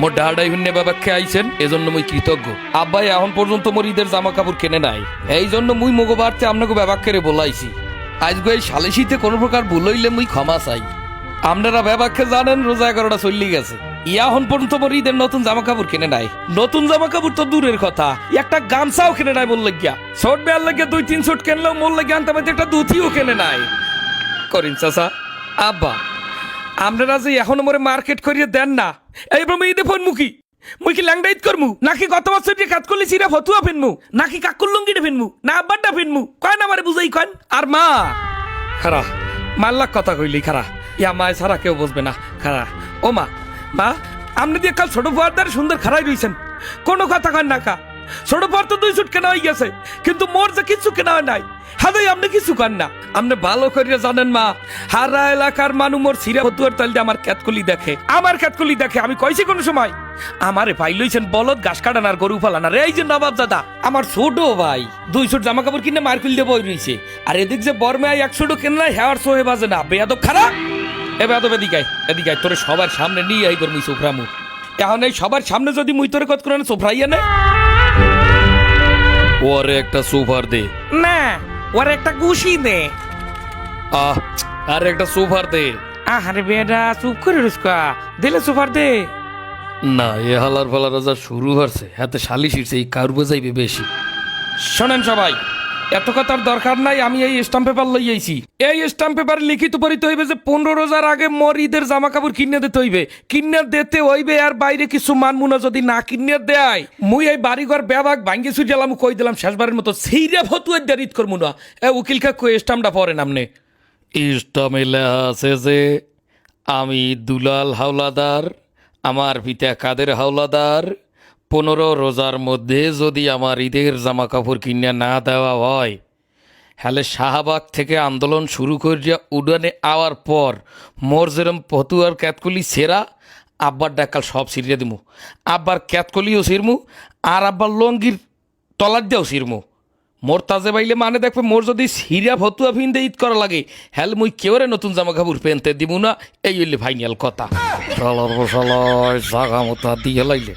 মোর ডাহাডাই ভিন্নে বাবাকে আইছেন এজন্য মুই কৃতজ্ঞ। আব্বাই এখন পর্যন্ত মোর ঈদের জামা কাপড় কেনে নাই, এই জন্য মুই মগো বাড়তে আপনাকে বাবাকে বলাইছি। আজকে এই সালিশিতে কোনো প্রকার ভুল হইলে মুই ক্ষমা চাই। আপনারা বাবাকে জানেন রোজা 11টা চল্লি গেছে, এখন পর্যন্ত মোর ঈদের নতুন জামা কাপড় কেনে নাই। নতুন জামা কাপড় তো দূরের কথা, একটা গামছাও কেনে নাই মোর লাগিয়া। শর্ট বেয়ার লাগিয়া 2-3 শুট কেনলেও মোর লাগিয়া আনতে পারতে একটা দুথিও কেনে নাই। করিম চাচা, আব্বা আপনারা যে এখনো মোরে মার্কেট করিয়ে দেন না, এইবার মুই ঈদে ফোন মুখী মুই কি ল্যাংডা ঈদ করমু, নাকি গত বছর যে কাজ করলি সিরা ফতুয়া ফিনমু, নাকি কাকুর লুঙ্গিটা ফিনমু, না আব্বারটা ফিনমু, কয় না আমারে বুঝাই কন। আর মা খারা মাল্লাক কথা কইলি খারা, ইয়া মায় ছাড়া কেউ বুঝবে না খারা। ও মা, মা আপনি দিয়ে কাল ছোট ফুয়ারদার সুন্দর খারাই রইছেন, কোনো কথা কন না কা। ছোট ফুয়ার তো 2 শুট কেনা হয়ে গেছে, কিন্তু মোর যে কিছু কেনা হয় নাই, হাদাই আপনি কিছু কন না। আপনি ভালো করিয়া জানেন মা, হারা এলাকার মানুষ মোর সিরা ফতুয়ার তাল দিয়ে আমার ক্যাতকলি দেখে, আমার ক্যাতকলি দেখে। আমি কইছি কোন সময় আমারে ভাই লইছেন বলদ ঘাস কাটান আর গরু ফালান। এই যে নবাব দাদা আমার ছোট ভাই 2 শুট জামা কাপড় কিনে মার্কেল দিয়ে বই রইছে, আর এদিক যে বর্মে 1 শুটও কেনা হেয়ার সোহে বাজে না। বেয়াদব খারাপ, এ বেয়াদব এদিকাই এদিকাই তোরে সবার সামনে নিয়ে আই করমি সোফরামু। এখন এই সবার সামনে যদি মুই তোরে কত করে সোফরাইয়া নে, ওরে একটা সোফার দে না, ওরে একটা গুশি দে, আর একটা সোফার দে। আরে বেটা চুপ করে রুস্কা দিলে সোফার দে না। এ হালার ফালার যা শুরু হচ্ছে, হাতে শালি শিরছে, এই কার বোঝাইবে বেশি। শোনেন সবাই, এত কথার দরকার নাই। আমি এই স্টাম্প পেপার লই আইছি, এই স্টাম্প পেপার লিখিত পড়িতে হইবে যে 15 রোজার আগে মোর ঈদের জামা কাপড় কিনে দিতে হইবে, কিনে দিতে হইবে। আর বাইরে কিছু মানমুনা যদি না কিনে দেয়, মুই এই বাড়িঘর বেবাক ভাঙ্গে ছুটি গেলাম, কই দিলাম শেষবারের মতো সেইরা ফতুয়ার দিয়ে ঈদ করবো না। এ উকিল কাকু স্টাম্পটা পড়েন আপনি। স্টাম্পে লেখা আছে যে আমি দুলাল হাওলাদার, আমার পিতা কাদের হাওলাদার, 15 রোজার মধ্যে যদি আমার ঈদের জামা কাপড় কিনে না দেওয়া হয়, হলে শাহবাগ থেকে আন্দোলন শুরু করিয়া উডানে আওয়ার পর মোর যেরম ফতুয়ার ক্যাতকলি সেরা, আব্বার ডাকাল সব ছিঁড়িয়ে দিমু। আব্বার ক্যাতকলিও ছিঁড়মু, আর আব্বার লঙ্গির তলার দিয়েও ছিঁড়মু। মোর তাজে বাইলে মানে দেখবে, মোর যদি সিরা ফতুয়া ফিনতে ঈদ করা লাগে, হ্যাল মুই কেউরে নতুন জামা কাপড় পেনতে দিব না। এই হইলে ফাইনাল কথা। জাগা মতো দিয়ে লাইলে